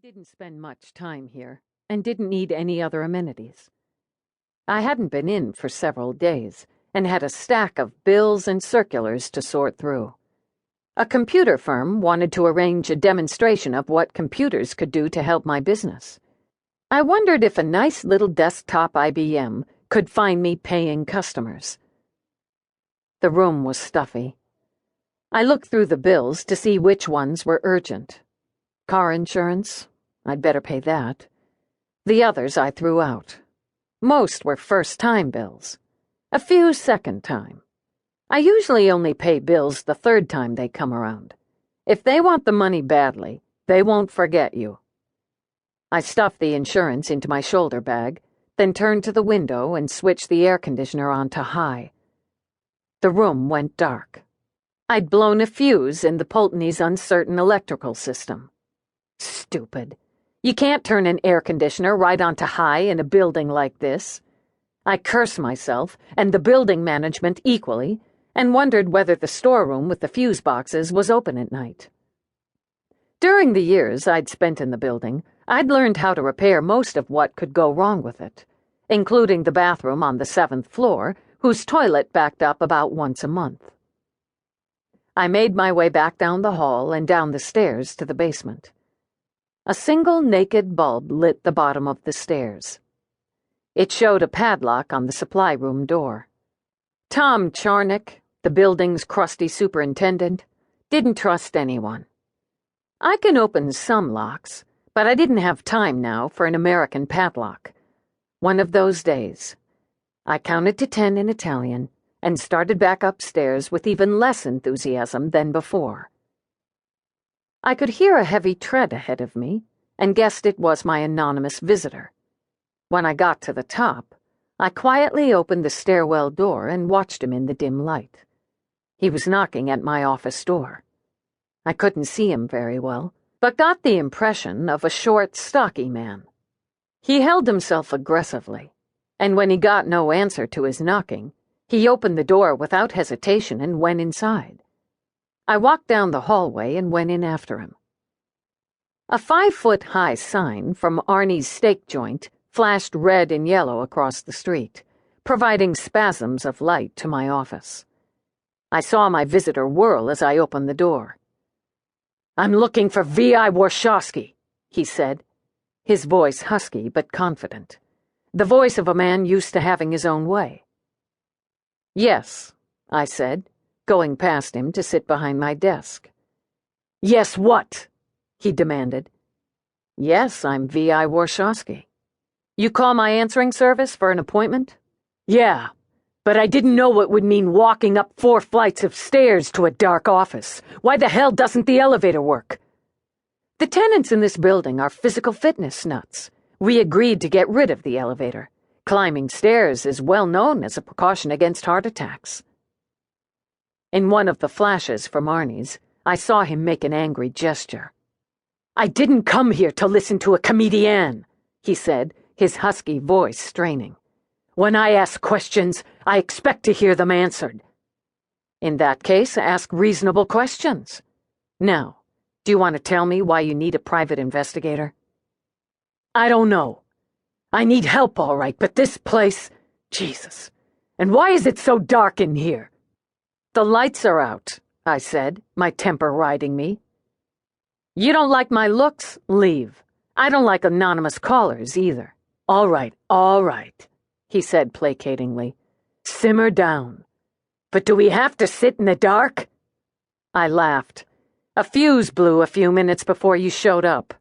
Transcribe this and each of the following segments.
didn't spend much time here and didn't need any other amenities. I hadn't been in for several days and had a stack of bills and circulars to sort through. A computer firm wanted to arrange a demonstration of what computers could do to help my business. I wondered if a nice little desktop IBM could find me paying customers. The room was stuffy. I looked through the bills to see which ones were urgent. Car insurance? I'd better pay that. The others I threw out. Most were first-time bills. A few second-time. I usually only pay bills the third time they come around. If they want the money badly, they won't forget you. I stuffed the insurance into my shoulder bag, then turned to the window and switched the air conditioner on to high. The room went dark. I'd blown a fuse in the Pulteney's uncertain electrical system. Stupid. You can't turn an air conditioner right onto high in a building like this. I cursed myself, and the building management equally, and wondered whether the storeroom with the fuse boxes was open at night. During the years I'd spent in the building, I'd learned how to repair most of what could go wrong with it, including the bathroom on the 7th floor, whose toilet backed up about once a month. I made my way back down the hall and down the stairs to the basement. A single naked bulb lit the bottom of the stairs. It showed a padlock on the supply room door. Tom Charnock, the building's crusty superintendent, didn't trust anyone. I can open some locks, but I didn't have time now for an American padlock. One of those days. I counted to 10 in Italian and started back upstairs with even less enthusiasm than before. I could hear a heavy tread ahead of me and guessed it was my anonymous visitor. When I got to the top, I quietly opened the stairwell door and watched him in the dim light. He was knocking at my office door. I couldn't see him very well, but got the impression of a short, stocky man. He held himself aggressively, and when he got no answer to his knocking, he opened the door without hesitation and went inside. I walked down the hallway and went in after him. A 5-foot-high sign from Arnie's steak joint flashed red and yellow across the street, providing spasms of light to my office. I saw my visitor whirl as I opened the door. "I'm looking for V.I. Warshawski," he said, his voice husky but confident, the voice of a man used to having his own way. "Yes," I said, going past him to sit behind my desk. "Yes, what?" he demanded. "Yes, I'm V.I. Warshawski. You call my answering service for an appointment?" "Yeah, but I didn't know it would mean walking up 4 flights of stairs to a dark office. Why the hell doesn't the elevator work?" "The tenants in this building are physical fitness nuts. We agreed to get rid of the elevator. Climbing stairs is well known as a precaution against heart attacks." In one of the flashes from Arnie's, I saw him make an angry gesture. "I didn't come here to listen to a comedienne," he said, his husky voice straining. "When I ask questions, I expect to hear them answered." "In that case, ask reasonable questions. Now, do you want to tell me why you need a private investigator?" "I don't know. I need help, all right, but this place... Jesus. And why is it so dark in here?" "The lights are out," I said, my temper riding me. "You don't like my looks? Leave. I don't like anonymous callers, either." All right, he said placatingly. "Simmer down. But do we have to sit in the dark?" I laughed. "A fuse blew a few minutes before you showed up.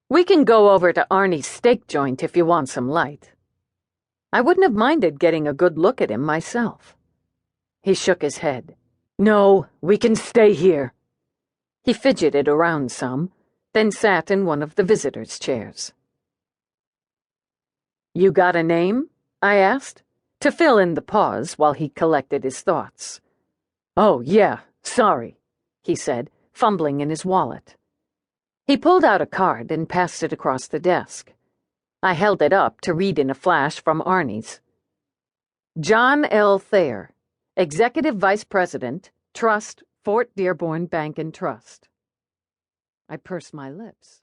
We can go over to Arnie's steak joint if you want some light." I wouldn't have minded getting a good look at him myself. He shook his head. "No, we can stay here." He fidgeted around some, then sat in one of the visitors' chairs. "You got a name?" I asked, to fill in the pause while he collected his thoughts. "Oh, yeah, sorry," he said, fumbling in his wallet. He pulled out a card and passed it across the desk. I held it up to read in a flash from Arnie's. "John L. Thayer, Executive Vice President, Trust, Fort Dearborn Bank and Trust." I pursed my lips.